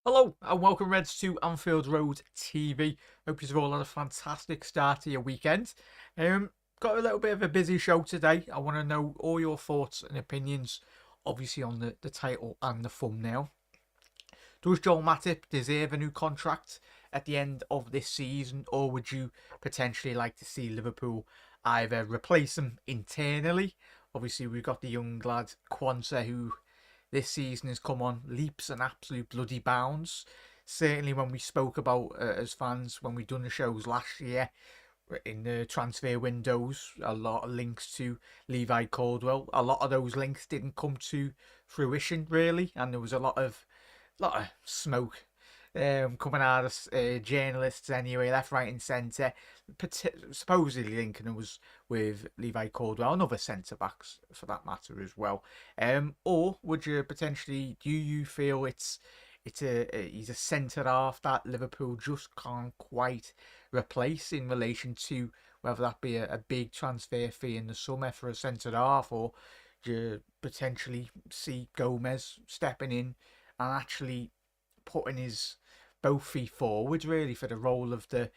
Hello and welcome, Reds, to Anfield Road TV. Hope you've all had a fantastic start to your weekend. Got a little bit of a busy show today. I want to know all your thoughts and opinions, obviously on the title and the thumbnail. Does Joel Matip deserve a new contract at the end of this season, or would you potentially like to see Liverpool either replace him internally? Obviously, we've got the young lad Quansah, who this season has come on leaps and absolute bloody bounds. Certainly, when we spoke about as fans when we done the shows last year in the transfer windows, a lot of links to Levi Caldwell. A lot of those links didn't come to fruition really, and there was a lot of smoke coming out of journalists anyway, left, right, and centre. Supposedly linking it was with Levi Caldwell and other centre backs for that matter as well. Or would you potentially? Do you feel he's a centre half that Liverpool just can't quite replace in relation to whether that be a big transfer fee in the summer for a centre half, or do you potentially see Gomez stepping in and actually putting his both feet forward really for the role of the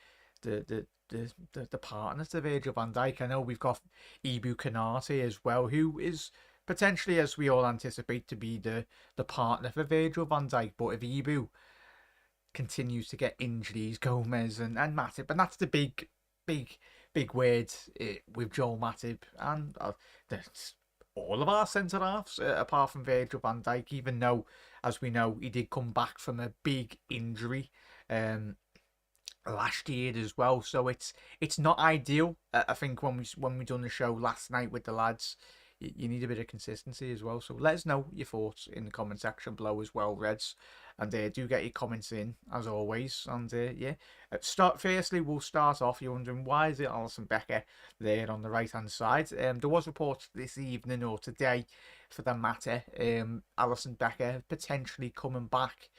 partner to Virgil van Dijk? I know we've got Ibu Kanate as well, who is potentially, as we all anticipate, to be the partner for Virgil van Dijk. But if Ibu continues to get injuries, Gomez and Matip, and that's the big word with Joel Matip and all of our centre halves, apart from Virgil van Dijk, even though, as we know, he did come back from a big injury last year as well. So it's not ideal. I think when we done the show last night with the lads, you need a bit of consistency as well. So let us know your thoughts in the comment section below as well, Reds, and do get your comments in as always. And we'll start off. You're wondering, why is it Alisson Becker there on the right hand side? There was reports this evening or today, for the matter, Alisson Becker potentially coming back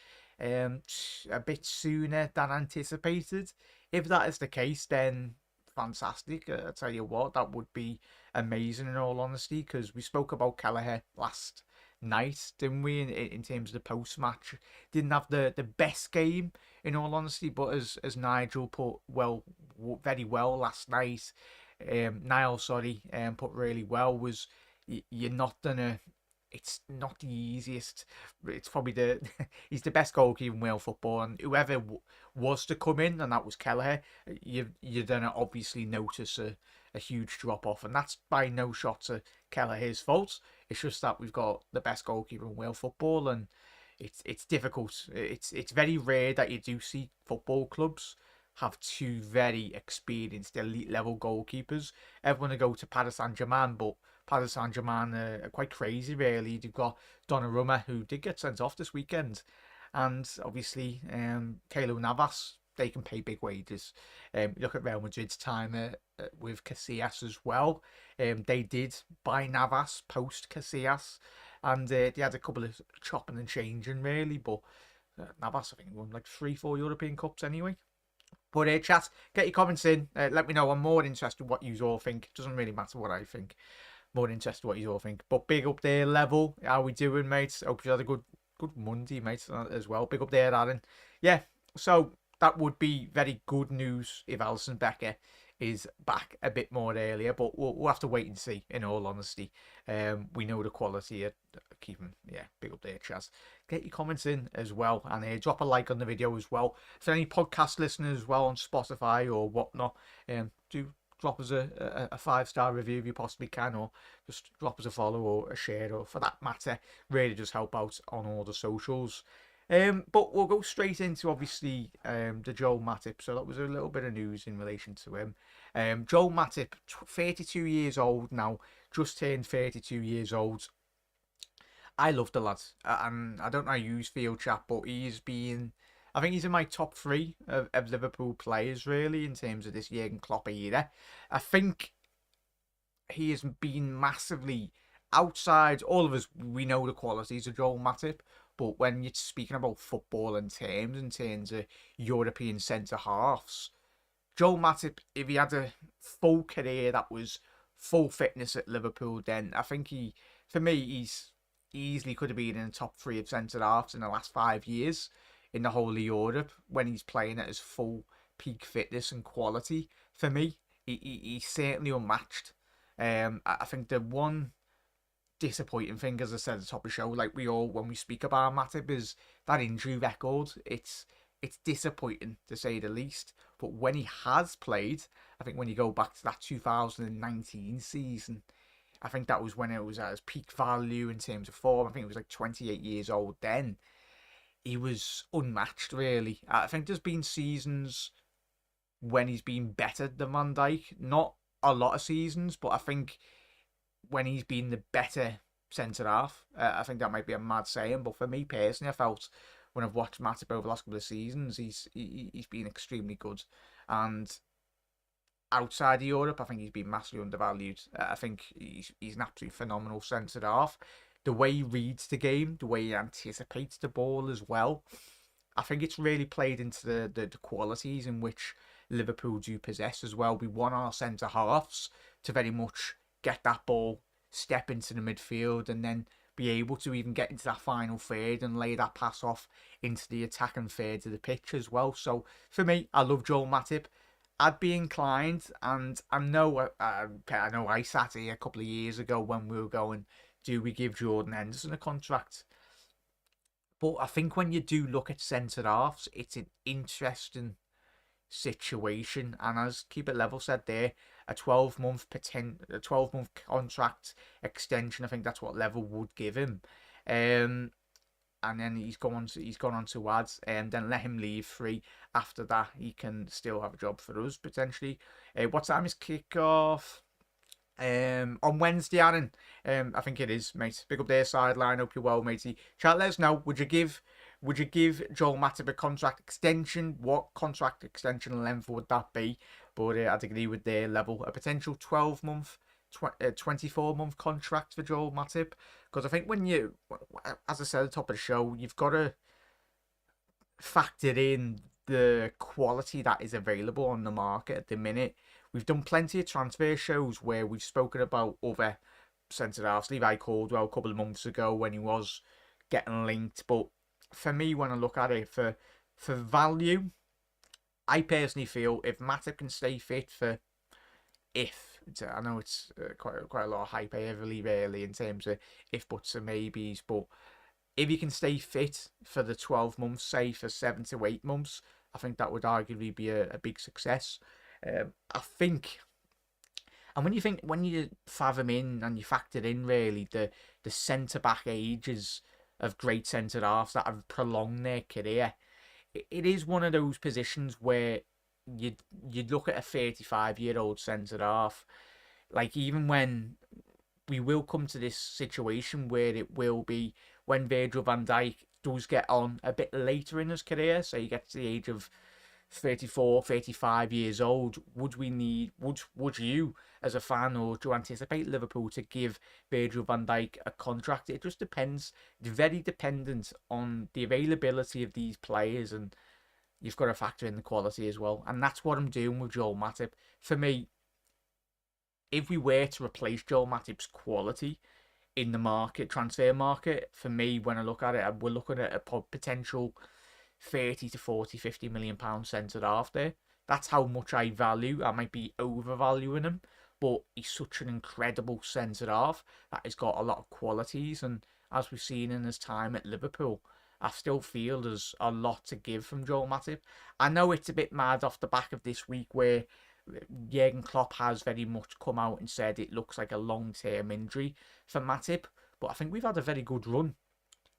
a bit sooner than anticipated. If that is the case, then fantastic. I tell you what, that would be amazing in all honesty, because we spoke about Kelleher last night, didn't we, in terms of the post-match. Didn't have the best game in all honesty, but as Nigel put very well last night, Niall, sorry, put really well, was you're not gonna, it's not the easiest. It's probably he's the best goalkeeper in Wales football, and whoever was to come in, and that was Kelleher, you're gonna obviously notice a huge drop off, and that's by no shot to Kelleher's fault. It's just that we've got the best goalkeeper in Wales football, and it's difficult. It's very rare that you do see football clubs have two very experienced elite level goalkeepers. Everyone to go to Paris Saint-Germain, but Paris Saint-Germain are quite crazy really. They've got Donnarumma, who did get sent off this weekend, and obviously Keylor Navas. They can pay big wages. Look at Real Madrid's time with Casillas as well. They did buy Navas post Casillas, and they had a couple of chopping and changing really, but Navas, I think, won like 3-4 European Cups anyway. But chat, get your comments in. Let me know. I'm more interested in what you all think. Doesn't really matter what I think. More interested in what you all think. But big up there, Level. How we doing, mates? Hope you had a good Monday, mates, as well. Big up there, Aaron. Yeah, so that would be very good news if Alisson Becker is back a bit more earlier. But we'll have to wait and see, in all honesty. We know the quality of keeping, big up there, Chaz. Get your comments in as well, and drop a like on the video as well. For any podcast listeners as well on Spotify or whatnot, do drop us a 5-star review if you possibly can, or just drop us a follow or a share, or for that matter, really just help out on all the socials. But we'll go straight into, obviously, the Joel Matip. So that was a little bit of news in relation to him. Joel Matip, 32 years old now, just turned 32 years old. I love the lad, and I don't know how you feel, chap, but I think he's in my top 3 of Liverpool players, really, in terms of this Jurgen Klopp era. I think he has been massively outside. All of us, we know the qualities of Joel Matip, but when you're speaking about football in terms of European centre halves, Joel Matip, if he had a full career that was full fitness at Liverpool, then I think he's easily could have been in the top 3 of centre halves in the last 5 years. in the whole of Europe when he's playing at his full peak fitness and quality. For me, he's certainly unmatched. I think the one disappointing thing, as I said at the top of the show, like we all when we speak about Matip, is that injury record. It's disappointing to say the least. But when he has played, I think when you go back to that 2019 season, I think that was when it was at his peak value in terms of form. I think it was like 28 years old then. He was unmatched, really. I think there's been seasons when he's been better than Van Dijk. Not a lot of seasons, but I think when he's been the better centre half. I think that might be a mad saying, but for me personally, I felt when I've watched Matip over the last couple of seasons, he's been extremely good. And outside of Europe, I think he's been massively undervalued. I think he's an absolutely phenomenal centre half. The way he reads the game, the way he anticipates the ball as well, I think it's really played into the qualities in which Liverpool do possess as well. We want our centre halves to very much get that ball, step into the midfield, and then be able to even get into that final third and lay that pass off into the attacking third of the pitch as well. So for me, I love Joel Matip. I'd be inclined, and I know I sat here a couple of years ago when we were going, do we give Jordan Henderson a contract? But I think when you do look at centre halves, it's an interesting situation. And as Keep It Level said there, a 12-month contract extension, I think that's what Level would give him. And then he's gone on to ads, and then let him leave free. After that, he can still have a job for us potentially. What time is kick-off? On Wednesday, Aaron. I think it is, mate. Pick up their sideline. Hope you're well, matey. Chat, let us know. Would you give Joel Matip a contract extension? What contract extension length would that be? But I'd agree with their Level. A potential 12-month, 24-month contract for Joel Matip. Because I think when you, as I said at the top of the show, you've got to factor in the quality that is available on the market at the minute. We've done plenty of transfer shows where we've spoken about other centre halves. Levi Caldwell a couple of months ago when he was getting linked. But for me, when I look at it, for value, I personally feel if Matip can stay fit I know it's quite a lot of hype heavily really in terms of if buts and maybes, but if he can stay fit for the 12 months, say for 7 to 8 months, I think that would arguably be a big success. I think, and when you fathom in and you factor in really the centre back ages of great centre halves that have prolonged their career, it is one of those positions where you'd look at a 35-year-old centre half, like even when we will come to this situation where it will be when Virgil van Dijk does get on a bit later in his career, so you get to the age of 34, 35 years old, would you as a fan, or do you anticipate Liverpool to give Virgil van Dijk a contract? It just depends. It's very dependent on the availability of these players, and you've got to factor in the quality as well. And that's what I'm doing with Joel Matip. For me, if we were to replace Joel Matip's quality in the market, transfer market, for me, when I look at it, we're looking at a potential 30 to 40, 50 million pound centre half there. That's how much I value. I might be overvaluing him, but he's such an incredible centre half that he's got a lot of qualities. And as we've seen in his time at Liverpool, I still feel there's a lot to give from Joel Matip. I know it's a bit mad off the back of this week where Jurgen Klopp has very much come out and said it looks like a long-term injury for Matip, but I think we've had a very good run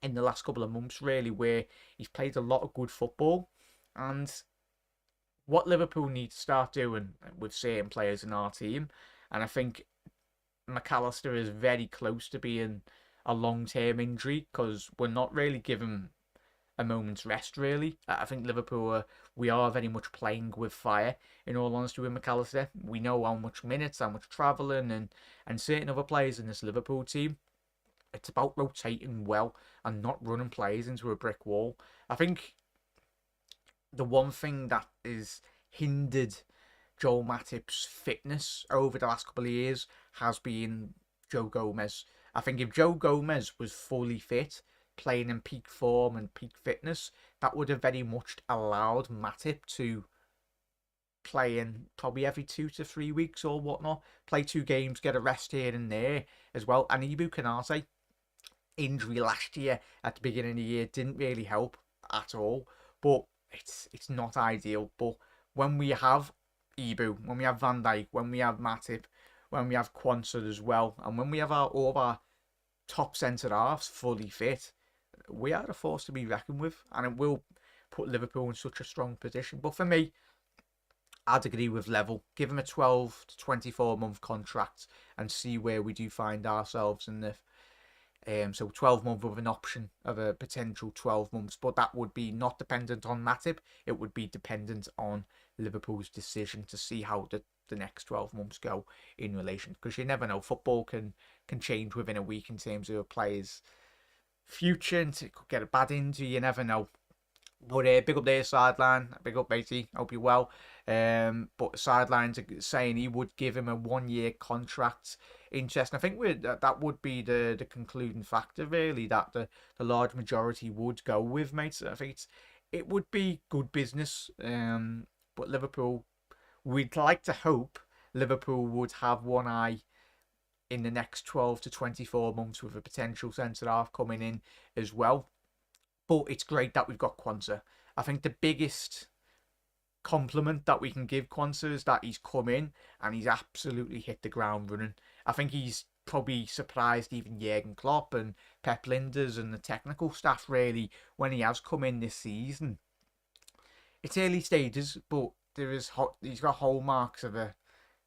in the last couple of months, really, where he's played a lot of good football. And what Liverpool need to start doing with certain players in our team, and I think McAllister is very close to being a long-term injury because we're not really giving a moment's rest, really. I think Liverpool, we are very much playing with fire, in all honesty, with McAllister. We know how much minutes, how much travelling, and certain other players in this Liverpool team. It's about rotating well and not running players into a brick wall. I think the one thing that is hindered Joel Matip's fitness over the last couple of years has been Joe Gomez. I think if Joe Gomez was fully fit, playing in peak form and peak fitness, that would have very much allowed Matip to play in probably every 2 to 3 weeks or whatnot, play 2 games, get a rest here and there as well. And Ibu Kanate, injury last year at the beginning of the year didn't really help at all, but it's not ideal. But when we have Ibu, when we have Van Dijk, when we have Matip, when we have Quansah as well, and when we have all of our top centre halves fully fit, we are a force to be reckoned with, and it will put Liverpool in such a strong position. But for me, I'd agree with Level. Give him a 12 to 24 month contract and see where we do find ourselves in the so 12 months with an option of a potential 12 months, but that would be not dependent on Matip. It would be dependent on Liverpool's decision to see how the next 12 months go in relation, because you never know. Football can change within a week in terms of a player's future, and it could get a bad injury. You never know. But big up their sideline, big up matey, hope you're well. But sideline's saying he would give him a 1 year contract. Interesting. I think that would be the concluding factor, really, that the large majority would go with, mate. I think it would be good business. But Liverpool, we'd like to hope Liverpool would have one eye in the next 12 to 24 months with a potential centre half coming in as well. But it's great that we've got Quansah. I think the biggest compliment that we can give Quansah is that he's come in and he's absolutely hit the ground running. I think he's probably surprised even Jurgen Klopp and Pep Linders and the technical staff, really, when he has come in this season. It's early stages, but he's got hallmarks of a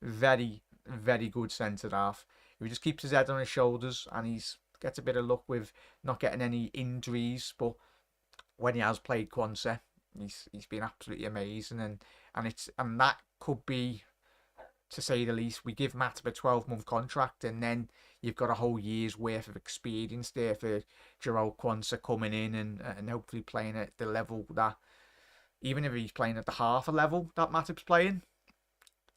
very, very good centre half. He just keeps his head on his shoulders and he's gets a bit of luck with not getting any injuries, but when he has played Quansah, he's been absolutely amazing, and that could be, to say the least. We give Matip a 12-month contract, and then you've got a whole year's worth of experience there for Jarell Quansah coming in and hopefully playing at the level that, even if he's playing at the half a level that Matip's playing,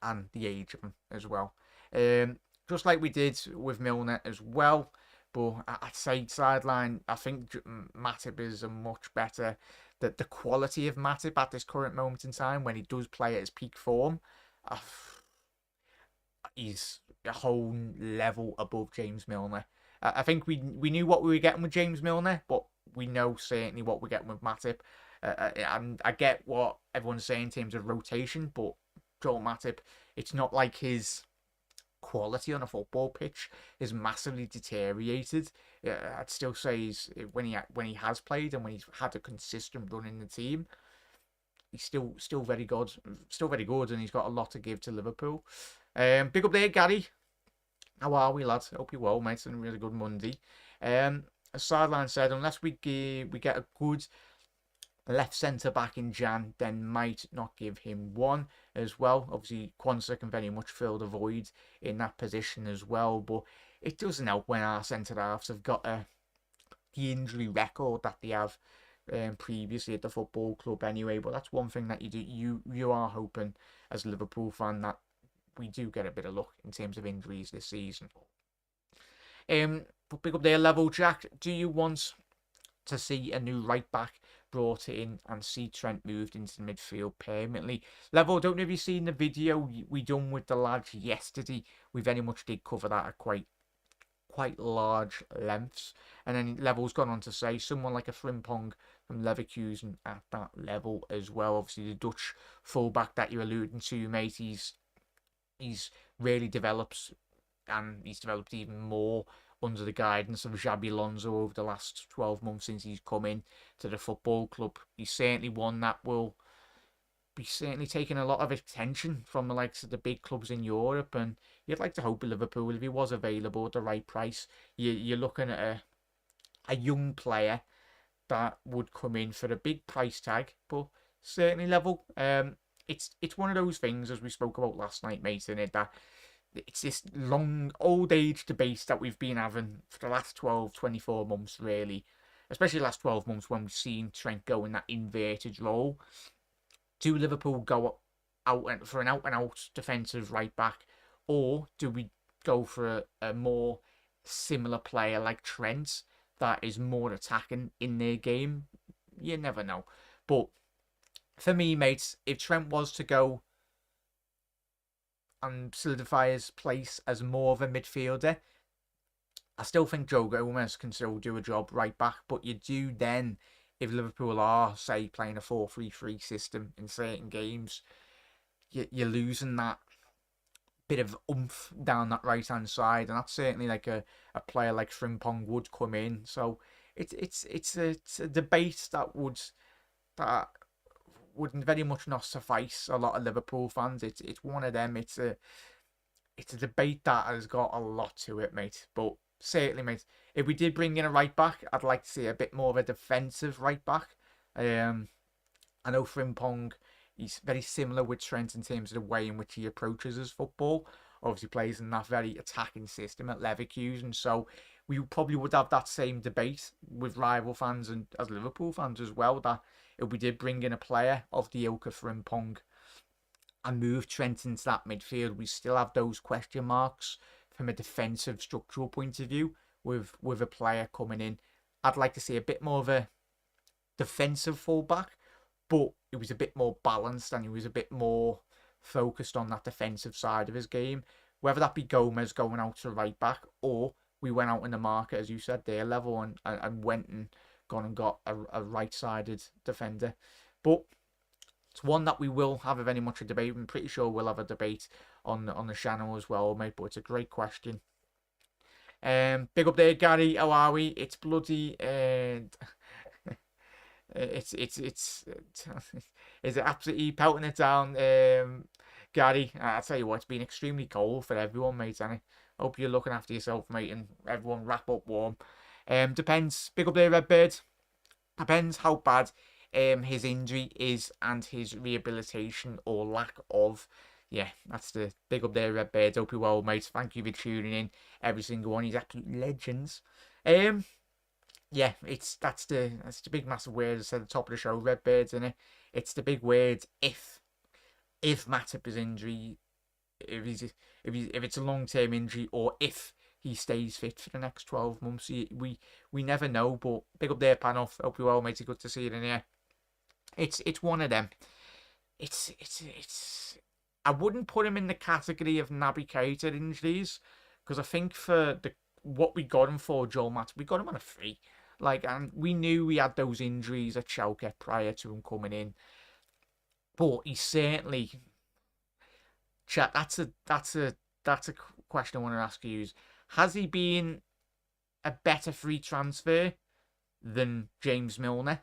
and the age of him as well. Just like we did with Milner as well. But I'd say sideline, I think Matip is a much better. The quality of Matip at this current moment in time, when he does play at his peak form, he's a whole level above James Milner. I think we knew what we were getting with James Milner, but we know certainly what we're getting with Matip. And I get what everyone's saying in terms of rotation, but Joel Matip, it's not like his quality on a football pitch is massively deteriorated. I'd still say when he has played and when he's had a consistent run in the team, he's still very good, and he's got a lot to give to Liverpool. Big up there, Gary. How are we, lads? Hope you're well, mate. It's a really good Monday. As Sideline said, unless we get a good left centre back in Jan, then might not give him one as well. Obviously, Quansah can very much fill the void in that position as well, but it doesn't help when our centre halves have got the injury record that they have previously at the football club anyway. But that's one thing that you are hoping as a Liverpool fan that we do get a bit of luck in terms of injuries this season. But big up there, Level Jack. Do you want to see a new right back brought in and see Trent moved into the midfield permanently? Level, don't know if you've seen the video we done with the lads yesterday. We very much did cover that at quite large lengths. And then Level's gone on to say someone like a Frimpong from Leverkusen at that level as well. Obviously the Dutch fullback that you're alluding to, mate, he's really developed, and he's developed even more under the guidance of Xabi Alonso over the last 12 months since he's come in to the football club. He's certainly one that will be certainly taking a lot of attention from the likes of the big clubs in Europe, and you'd like to hope Liverpool, if he was available at the right price, you're looking at a young player that would come in for a big price tag, but certainly Level. It's one of those things, as we spoke about last night, mate, in it, that it's this long old age debate that we've been having for the last 12, 24 months, really. Especially the last 12 months when we've seen Trent go in that inverted role. Do Liverpool go out for an out-and-out defensive right back, or do we go for a more similar player like Trent that is more attacking in their game. You never know. But for me, mates, if Trent was to go and solidify his place as more of a midfielder, I still think Joe Gomez can still do a job right back. But you do then, if Liverpool are, say, playing a 4-3-3 system in certain games, you're losing that bit of oomph down that right hand side, and that's certainly like a player like Frimpong would come in. So it's a debate that would very much not suffice a lot of Liverpool fans. It's one of them. It's a debate that has got a lot to it, mate. But certainly, mate, if we did bring in a right back, I'd like to see a bit more of a defensive right back. I know Frimpong, he's very similar with Trent in terms of the way in which he approaches his football. Obviously plays in that very attacking system at Leverkusen, so we probably would have that same debate with rival fans and as Liverpool fans as well, that if we did bring in a player of the ilk of Frimpong and move Trent into that midfield, we still have those question marks from a defensive structural point of view with a player coming in. I'd like to see a bit more of a defensive fullback, but it was a bit more balanced and he was a bit more focused on that defensive side of his game. Whether that be Gomez going out to right back, or we went out in the market, as you said, their level and went and gone and got a right-sided defender. But it's one that we will have very much a debate. I'm pretty sure we'll have a debate on the channel as well, mate. But it's a great question. Big up there, Gary. How are we? It's bloody. It's is it absolutely pelting it down, Gary? I tell you what, it's been extremely cold for everyone, mate. And I hope you're looking after yourself, mate, and everyone wrap up warm. Depends. Big up there, Redbird. Depends how bad his injury is and his rehabilitation or lack of. Yeah, that's the big up there, Redbird. Hope you're well, mate. Thank you for tuning in. Every single one. He's absolute legends. Yeah, that's the big massive word. I said at the top of the show, Redbirds in it. It's the big word if Matip is injury, if it's a long term injury, or if he stays fit for the next 12 months. We never know. But big up there, panel. Hope you're well, mate. Good to see you in here. It's one of them. It's I wouldn't put him in the category of Naby Keita injuries, because I think for what we got him for, Joel Matip, we got him on a free. And we knew we had those injuries at Schalke prior to him coming in. But he certainly, chat. That's a question I want to ask you: has he been a better free transfer than James Milner,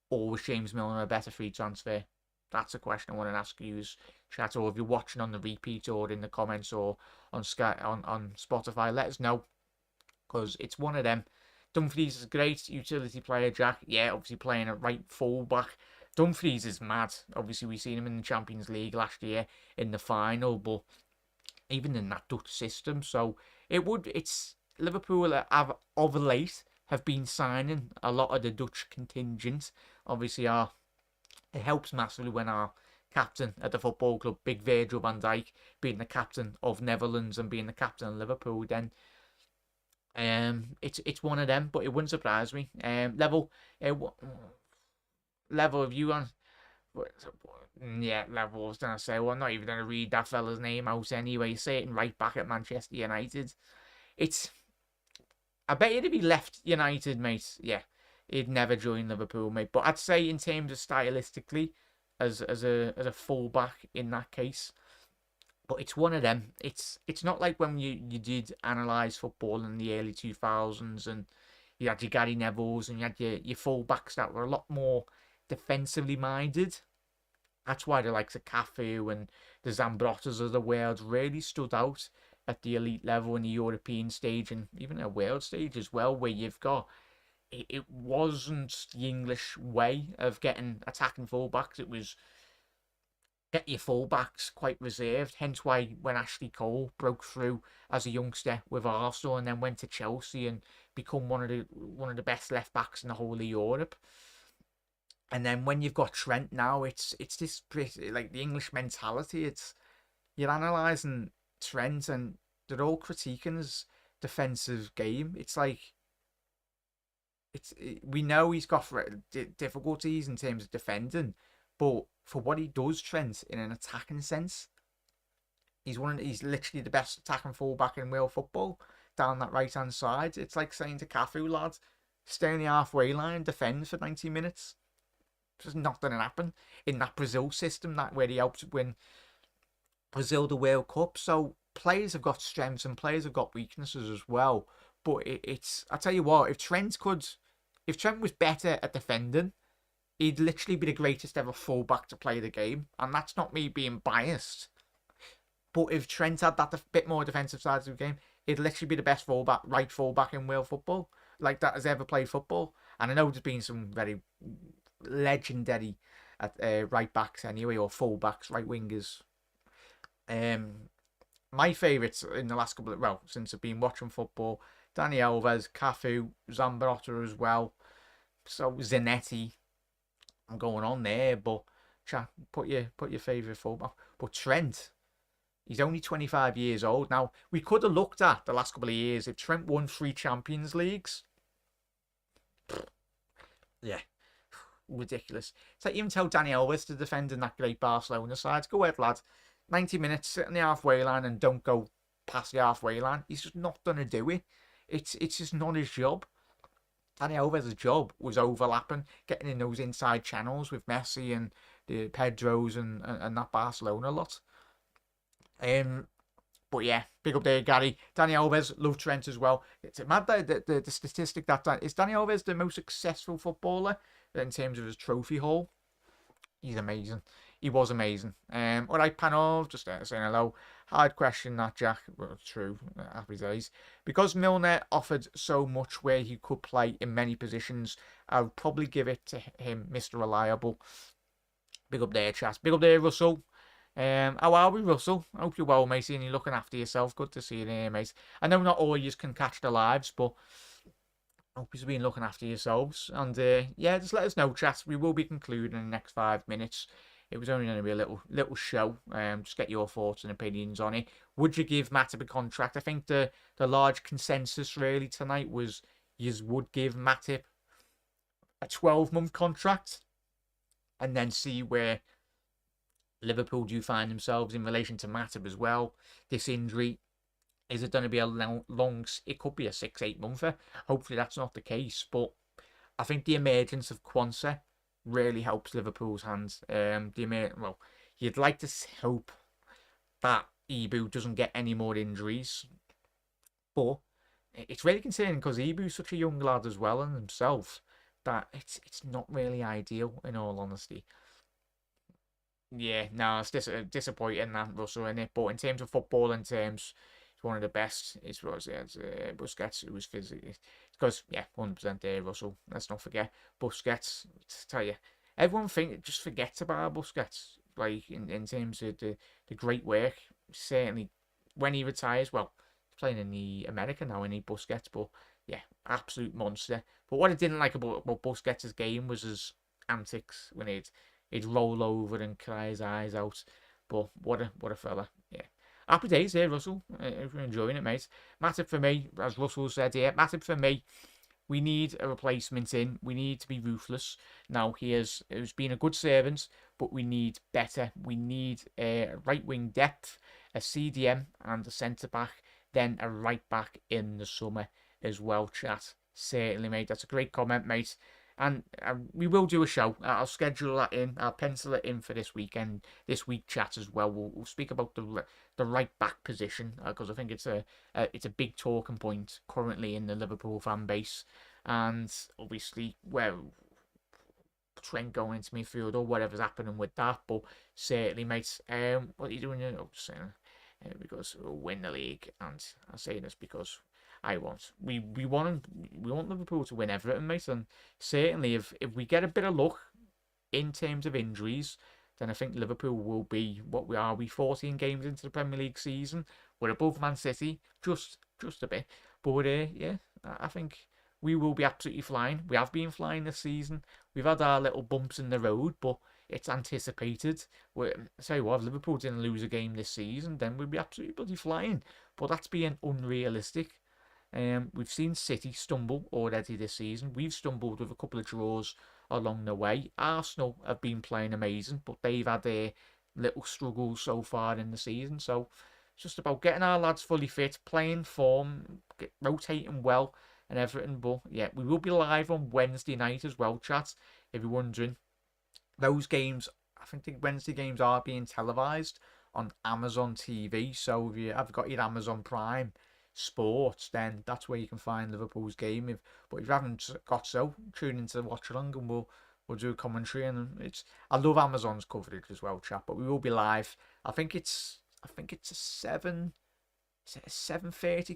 or was James Milner a better free transfer? That's a question I want to ask you, chat. Or if you're watching on the repeat or in the comments or on Sky on Spotify, let us know, because it's one of them. Dumfries is a great utility player, Jack. Yeah, obviously playing at right fullback. Dumfries is mad. Obviously, we've seen him in the Champions League last year in the final, but even in that Dutch system. So it's Liverpool have of late have been signing a lot of the Dutch contingent. Obviously, it helps massively when our captain at the football club, Big Virgil van Dijk, being the captain of Netherlands and being the captain of Liverpool, then it's one of them. But it wouldn't surprise me. Level of you on. Yeah, Level. I was gonna say, well, I'm not even gonna read that fella's name out anyway. Sitting right back at Manchester United. I bet you'd be left United, mate. Yeah, he'd never join Liverpool, mate. But I'd say in terms of stylistically, as a fullback in that case. But it's one of them. It's not like when you did analyse football in the early 2000s and you had your Gary Nevilles and you had your fullbacks that were a lot more defensively minded. That's why the likes of Cafu and the Zambrottas of the world really stood out at the elite level in the European stage and even a world stage as well, where you've got it wasn't the English way of getting attacking fullbacks. It was get your fullbacks quite reserved. Hence why when Ashley Cole broke through as a youngster with Arsenal and then went to Chelsea and become one of the best left backs in the whole of Europe. And then when you've got Trent now, it's this pretty, like the English mentality. You're analysing Trent and they're all critiquing defensive game. It's like we know he's got difficulties in terms of defending, but for what he does, Trent, in an attacking sense, he's literally the best attacking fullback in world football down that right hand side. It's like saying to Cafu, lad, stay on the halfway line and defend for 90 minutes. It's just not going to happen in that Brazil system, that where he helped win Brazil the World Cup. So players have got strengths and players have got weaknesses as well. But it's I tell you what, if Trent was better at defending, he'd literally be the greatest ever fullback to play the game. And that's not me being biased. But if Trent had that bit more defensive side of the game, he'd literally be the best right fullback in world football, like that has ever played football. And I know there's been some very legendary right backs anyway, or fullbacks, right wingers. My favourites in the last couple of, well, since I've been watching football, Dani Alves, Cafu, Zambrotta as well. So Zanetti, I'm going on there, but chat, put your favourite fullback. But Trent, he's only 25 years old. Now, we could have looked at the last couple of years if Trent won 3 Champions Leagues. Yeah, ridiculous. It's like even tell Dani Alves to defend in that great Barcelona side. Go ahead, lad. 90 minutes, sit on the halfway line and don't go past the halfway line. He's just not going to do it. It's just not his job. Dani Alves' job was overlapping, getting in those inside channels with Messi and the Pedros and that Barcelona lot. But yeah, big up there, Gary. Dani Alves, love Trent as well. It's mad that the statistic that is Dani Alves the most successful footballer in terms of his trophy haul. He's amazing. He was amazing. All right, panel, just saying hello. Hard question, that, Jack. Well, true. Happy days. Because Milner offered so much where he could play in many positions, I would probably give it to him, Mr. Reliable. Big up there, chat. Big up there, Russell. How are we, Russell? I hope you're well, matey, and you're looking after yourself. Good to see you there, mate. I know not all of you can catch the lives, but I hope you've been looking after yourselves. And yeah, just let us know, chat. We will be concluding in the next 5 minutes. It was only going to be a little show. Just get your thoughts and opinions on it. Would you give Matip a contract? I think the large consensus really tonight was you would give Matip a 12-month contract and then see where Liverpool do find themselves in relation to Matip as well. This injury, is it going to be a long it could be a 6-8 monther. Hopefully that's not the case, but I think the emergence of Quansah really helps Liverpool's hands. Well, you'd like to hope that Ibu doesn't get any more injuries, but it's really concerning because Ibu's such a young lad as well and himself that it's not really ideal, in all honesty. Yeah, no, it's disappointing that, Russell, in it. But in terms of football, he's one of the best. It's Busquets, who was physically, because 100% there, Russell. Let's not forget Busquets. To tell you, everyone just forgets about Busquets. Like in terms of the great work, certainly when he retires. Well, he's playing in the America now, in Busquets, but yeah, absolute monster. But what I didn't like about Busquets' game was his antics when he'd roll over and cry his eyes out. But what a fella. Yeah. Happy days here, Russell. If you're enjoying it, mate. Matip for me, as Russell said here, Matip for me, we need a replacement in. We need to be ruthless. Now, he's been a good servant, but we need better. We need a right-wing depth, a CDM and a centre-back, then a right-back in the summer as well, chat. Certainly, mate. That's a great comment, mate. And we will do a show. I'll schedule that in. I'll pencil it in for this weekend, this week chat as well. We'll speak about the right back position because I think it's a big talking point currently in the Liverpool fan base, and obviously Trent going into midfield or whatever's happening with that. But certainly, mate, what are you doing? Just saying, because we'll win the league, and I say this because we want Liverpool to win Everton, mate, and certainly if we get a bit of luck in terms of injuries, then I think Liverpool will be what we are. We 14 games into the Premier League season. We're above Man City, just a bit, but yeah, I think we will be absolutely flying. We have been flying this season. We've had our little bumps in the road, but it's anticipated. I tell you what, if Liverpool didn't lose a game this season, then we'd be absolutely bloody flying. But that's being unrealistic. We've seen City stumble already this season. We've stumbled with a couple of draws along the way. Arsenal have been playing amazing, but they've had their little struggles so far in the season. So it's just about getting our lads fully fit, playing form, rotating well, and everything. But yeah, we will be live on Wednesday night as well, chat. If you're wondering, those games, I think the Wednesday games are being televised on Amazon TV. So if you have got your Amazon Prime Sports, then that's where you can find Liverpool's game. But if you haven't got so, tune into watch along and we'll do a commentary. And I love Amazon's coverage as well, chat. But we will be live. I think it's a 7:30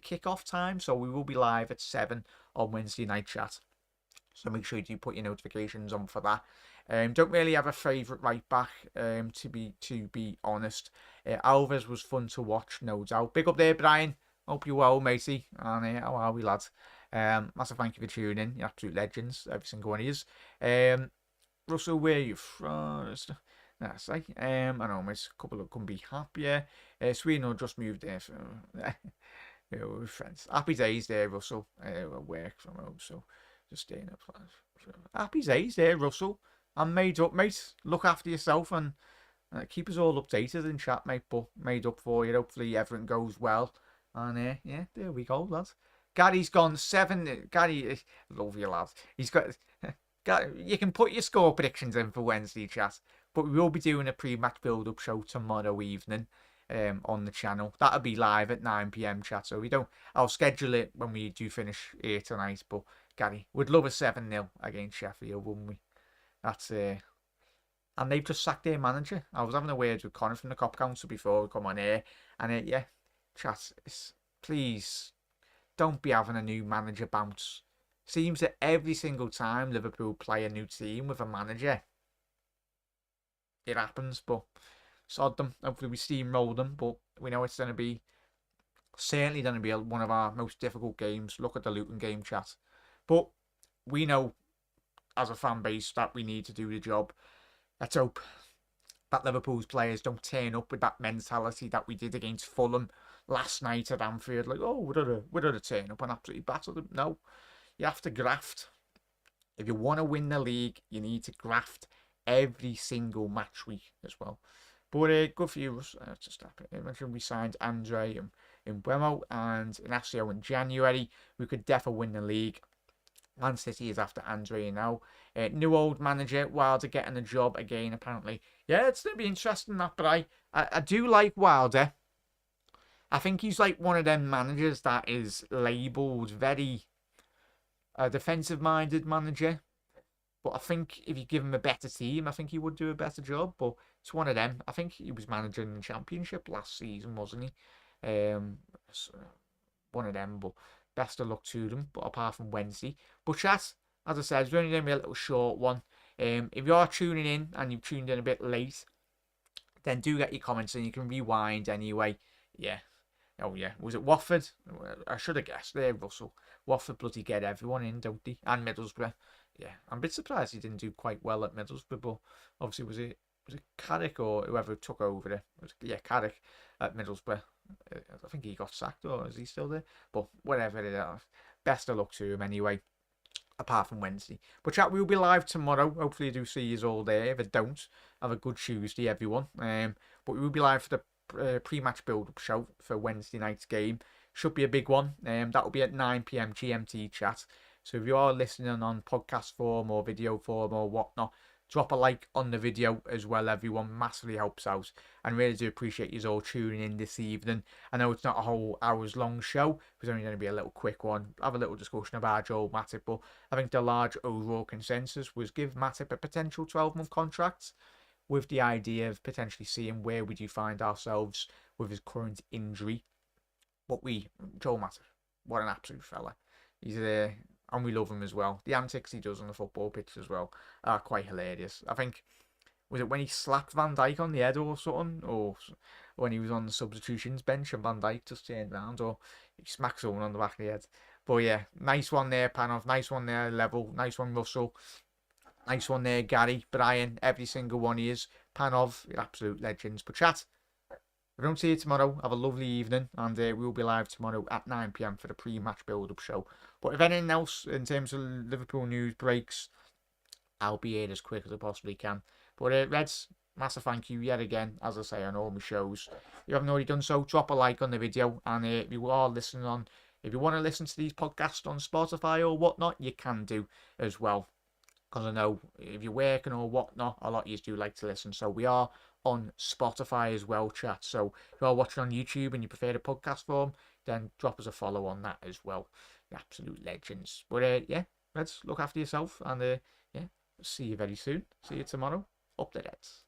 kickoff time, so we will be live at 7 on Wednesday night, chat. So make sure you do put your notifications on for that. Don't really have a favourite right back, to be honest. Alves was fun to watch, no doubt. Big up there, Brian. Hope you're well, matey. And how are we, lads? Massive thank you for tuning in. You're absolute legends, every single one of you. Russell, where are you from? That's like, I know, a couple of couldn't be happier. Sweden just moved there. So, we're friends. Happy days there, Russell. Work from home, so just staying up. Happy days there, Russell. I'm made up, mate. Look after yourself and keep us all updated in chat, mate. But made up for you. Hopefully everything goes well. And yeah, there we go, lads. Gary's gone 7. Gary, love you, lads. He's got. You can put your score predictions in for Wednesday, chat. But we will be doing a pre-match build-up show tomorrow evening on the channel. That'll be live at 9 PM, chat. So I'll schedule it when we do finish here tonight. But Gary, we'd love a 7-0 against Sheffield, wouldn't we? That's and they've just sacked their manager. I was having a word with Connor from the Cop Council before we come on here, and yeah, chat, please don't be having a new manager bounce. Seems that every single time Liverpool play a new team with a manager, it happens. But sod them. Hopefully we steamroll them, but we know it's certainly going to be one of our most difficult games. Look at the Luton game, chat. But we know, as a fan base, that we need to do the job. Let's hope that Liverpool's players don't turn up with that mentality that we did against Fulham last night at Anfield. Like, oh, we're gonna turn up and absolutely battle them. No, you have to graft. If you want to win the league, you need to graft every single match week as well. But good for you. Just happy. I mentioned we signed Andre in Bremo and Inacio in January. We could definitely win the league. Man City is after Andre now. New old manager, Wilder getting a job again, apparently. Yeah, it's going to be interesting, that. But I do like Wilder. I think he's like one of them managers that is labelled very defensive-minded manager. But I think if you give him a better team, I think he would do a better job. But it's one of them. I think he was managing the Championship last season, wasn't he? One of them, but best of luck to them. But apart from Wednesday. But chat, as I said, it's only going to be a little short one. If you are tuning in and you've tuned in a bit late, then do get your comments and you can rewind anyway. Yeah. Oh, yeah. Was it Watford? I should have guessed there, Russell. Watford bloody get everyone in, don't they? And Middlesbrough. Yeah. I'm a bit surprised he didn't do quite well at Middlesbrough, but obviously was it Carrick or whoever took over there? Yeah, Carrick at Middlesbrough. I think he got sacked, or is he still there? But whatever it is, best of luck to him anyway, apart from Wednesday. But chat, we'll be live tomorrow. Hopefully you do see you all there. If I don't, have a good Tuesday, everyone. But we will be live for the pre-match build-up show for Wednesday night's game. Should be a big one. That will be at 9 PM GMT, chat. So if you are listening on podcast form or video form or whatnot, drop a like on the video as well, everyone. Massively helps out. And really do appreciate you all tuning in this evening. I know it's not a whole hours long show. It's only going to be a little quick one. Have a little discussion about Joel Matip. But I think the large overall consensus was give Matip a potential 12-month contract, with the idea of potentially seeing where would you find ourselves with his current injury. But Joel Matip, what an absolute fella. He's there. And we love him as well. The antics he does on the football pitch as well are quite hilarious. I think, was it when he slapped Van Dijk on the head or something? Or when he was on the substitutions bench and Van Dijk just turned around, or he smacked someone on the back of the head. But yeah, nice one there, Panov. Nice one there, Level. Nice one, Russell. Nice one there, Gary, Brian. Every single one he is. Panov, you're absolute legends. But chat, I don't see you tomorrow, have a lovely evening, and we'll be live tomorrow at 9 p.m. for the pre-match build-up show. But if anything else in terms of Liverpool news breaks, I'll be here as quick as I possibly can. But Reds, massive thank you yet again, as I say on all my shows. If you haven't already done so, drop a like on the video, and if you are listening on, if you want to listen to these podcasts on Spotify or whatnot, you can do as well. Because I know if you're working or whatnot, a lot of you do like to listen. So we are on Spotify as well, chat. So if you are watching on YouTube and you prefer the podcast form, then drop us a follow on that as well. You're absolute legends. But yeah, let's look after yourself, and yeah, see you very soon. See you tomorrow. Up the Reds.